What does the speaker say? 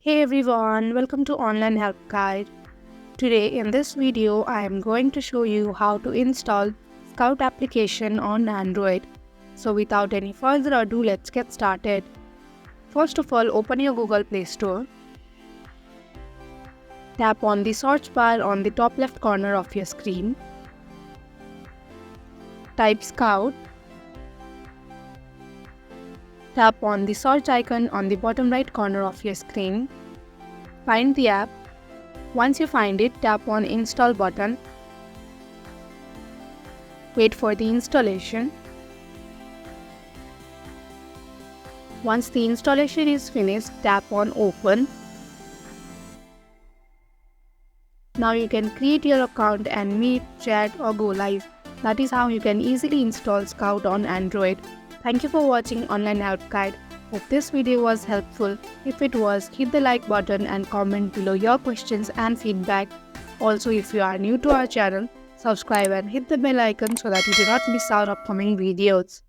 Hey everyone, welcome to Online Help Guide. Today in this video, I am going to show you how to install Skout application on Android. So without any further ado, let's get started. First of all, open your Google Play Store. Tap on the search bar on the top left corner of your screen. Type Skout. Tap on the search icon on the bottom right corner of your screen. Find the app. Once you find it, tap on Install button. Wait for the installation. Once the installation is finished, tap on Open. Now you can create your account and meet, chat or go live. That is how you can easily install Skout on Android. Thank you for watching Online Help Guide. Hope this video was helpful. If it was, hit the like button and comment below your questions and feedback. Also, if you are new to our channel, subscribe and hit the bell icon so that you do not miss out upcoming videos.